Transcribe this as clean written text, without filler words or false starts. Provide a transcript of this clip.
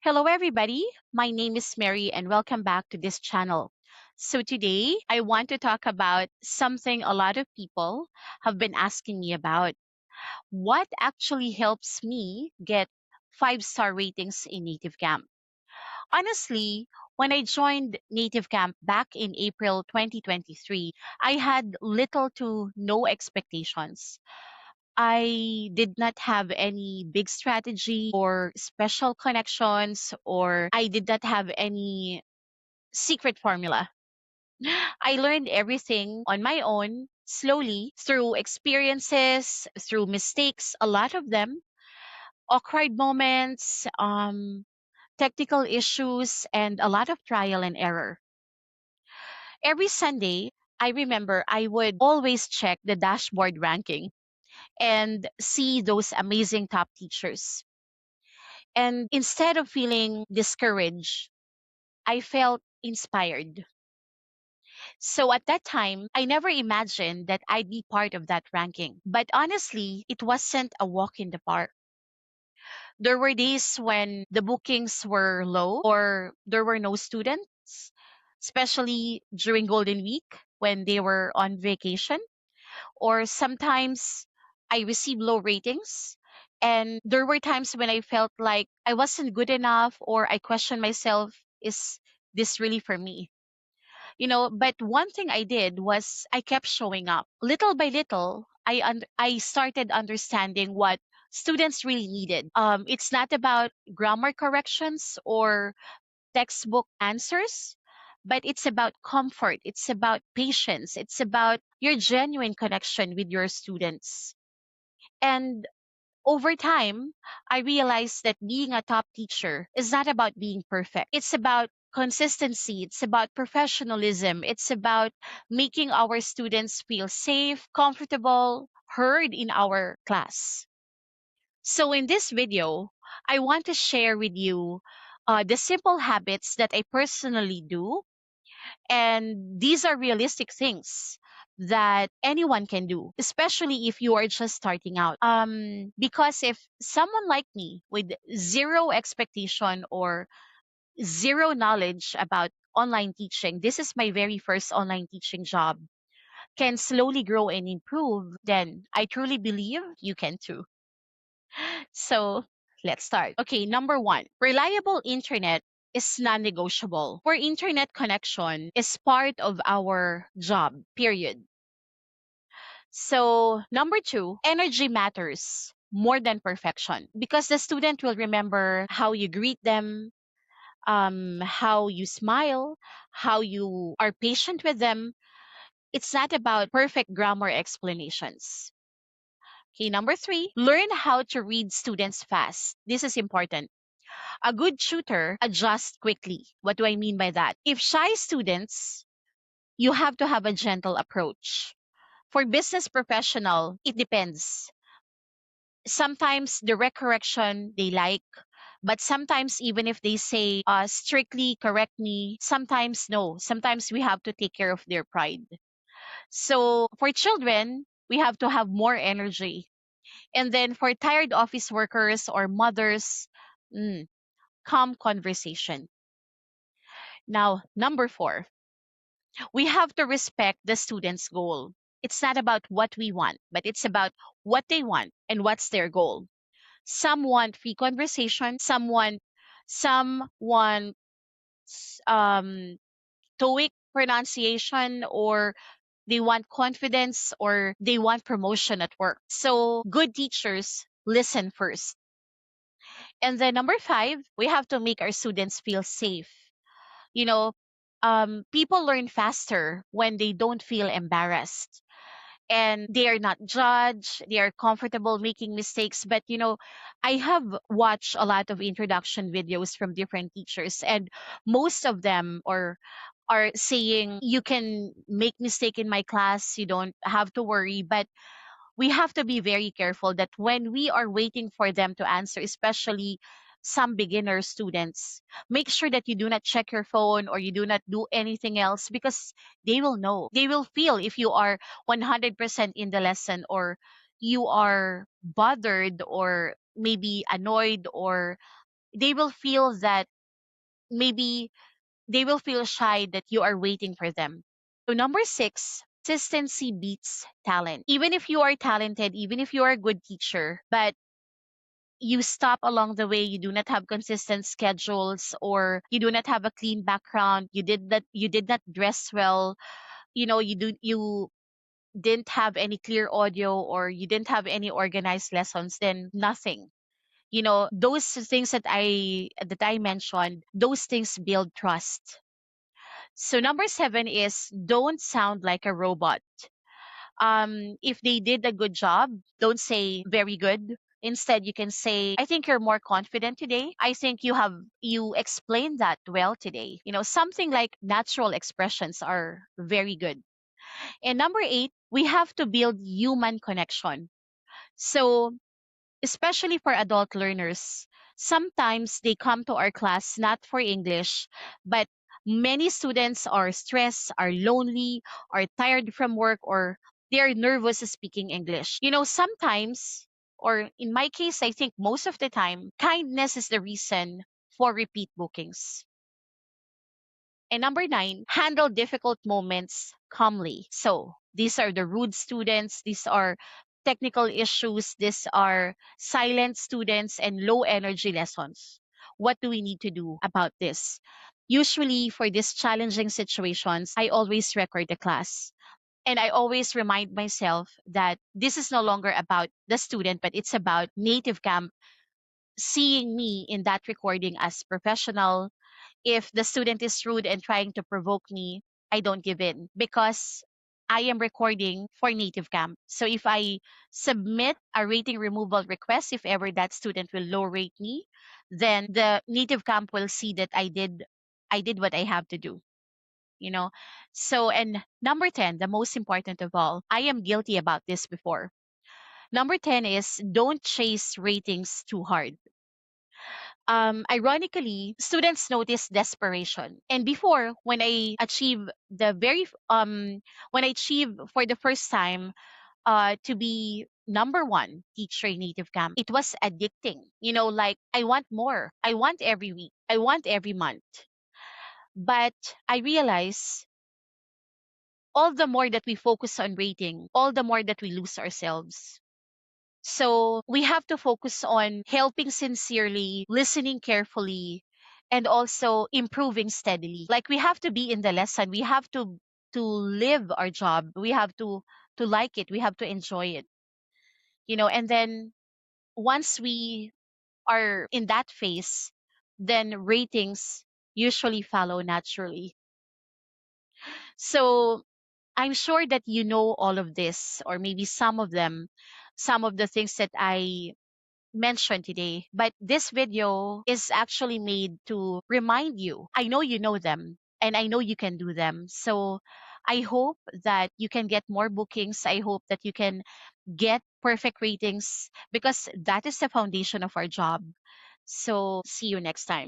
Hello, everybody. My name is Mary, and welcome back to this channel. So, today I want to talk about something a lot of people have been asking me about. What actually helps me get five-star ratings in Native Camp? Honestly, when I joined Native Camp back in April 2023, I had little to no expectations. I did not have any big strategy or special connections, or I did not have any secret formula. I learned everything on my own, slowly, through experiences, through mistakes, a lot of them, awkward moments, technical issues, and a lot of trial and error. Every Sunday, I remember I would always check the dashboard ranking and see those amazing top teachers. And instead of feeling discouraged, I felt inspired. So at that time, I never imagined that I'd be part of that ranking. But honestly, it wasn't a walk in the park. There were days when the bookings were low or there were no students, especially during Golden Week when they were on vacation. Or sometimes I received low ratings. And there were times when I felt like I wasn't good enough or I questioned myself, is this really for me? But one thing I did was I kept showing up. Little by little, I started understanding what students really needed. It's not about grammar corrections or textbook answers, but it's about comfort. It's about patience. It's about your genuine connection with your students. And over time, I realized that being a top teacher is not about being perfect. It's about consistency. It's about professionalism. It's about making our students feel safe, comfortable, heard in our class. So, in this video, I want to share with you the simple habits that I personally do, and these are realistic things that anyone can do, especially if you are just starting out. Because if someone like me with zero expectation or zero knowledge about online teaching, this is my very first online teaching job, can slowly grow and improve, then I truly believe you can too. So let's start. Okay, number one, reliable internet is non negotiable. Where internet connection is part of our job, period. So, number two, energy matters more than perfection because the student will remember how you greet them, how you smile, how you are patient with them. It's not about perfect grammar explanations. Okay, number three, learn how to read students fast. This is important. A good tutor adjusts quickly. What do I mean by that? If shy students, you have to have a gentle approach. For business professional, it depends. Sometimes direct correction they like, but sometimes even if they say strictly correct me, sometimes no. Sometimes we have to take care of their pride. So for children, we have to have more energy. And then for tired office workers or mothers, mm, calm conversation. Now, number four, we have to respect the student's goal. It's not about what we want, but it's about what they want and what's their goal. Some want free conversation, some want um TOEIC pronunciation, or they want confidence, or they want promotion at work. So good teachers listen first. And then number five, we have to make our students feel safe. You know, people learn faster when they don't feel embarrassed and they are not judged. They are comfortable making mistakes. But, I have watched a lot of introduction videos from different teachers, and most of them are saying you can make mistake in my class, you don't have to worry. But we have to be very careful that when we are waiting for them to answer, especially some beginner students, make sure that you do not check your phone or you do not do anything else, because they will know. They will feel if you are 100% in the lesson, or you are bothered or maybe annoyed or they will feel that maybe they will feel shy that you are waiting for them. So, number six, consistency beats talent. Even if you are talented, even if you are a good teacher, but you stop along the way, you do not have consistent schedules, or you do not have a clean background, you did not dress well, you didn't have any clear audio, or you didn't have any organized lessons, then nothing. Those things that I mentioned, those things build trust. So number seven is, don't sound like a robot. If they did a good job, don't say very good. Instead, you can say, I think you're more confident today. I think you explained that well today. Something like natural expressions are very good. And number eight, we have to build human connection. So, especially for adult learners, sometimes they come to our class not for English, but many students are stressed, are lonely, are tired from work, or they're nervous speaking English. Sometimes, or in my case, I think most of the time, kindness is the reason for repeat bookings. And number nine, handle difficult moments calmly. So these are the rude students, these are technical issues, these are silent students and low energy lessons. What do we need to do about this? Usually, for these challenging situations, I always record the class. And I always remind myself that this is no longer about the student, but it's about Native Camp seeing me in that recording as professional. If the student is rude and trying to provoke me, I don't give in, because I am recording for Native Camp. So if I submit a rating removal request, if ever that student will low rate me, then the Native Camp will see that I did what I have to do, you know. So, and number 10, the most important of all, I am guilty about this before. Number 10 is, don't chase ratings too hard. Ironically, students notice desperation. And before, when I achieve for the first time to be number one teacher in Native Camp, it was addicting. Like, I want more. I want every week. I want every month. But I realize, all the more that we focus on rating, all the more that we lose ourselves. So we have to focus on helping sincerely, listening carefully, and also improving steadily. Like, we have to be in the lesson. We have to live our job. We have to like it. We have to enjoy it. And then once we are in that phase, then ratings usually follow naturally. So I'm sure that you know all of this, or maybe some of them, some of the things that I mentioned today. But this video is actually made to remind you. I know you know them, and I know you can do them. So I hope that you can get more bookings. I hope that you can get perfect ratings, because that is the foundation of our job. So see you next time.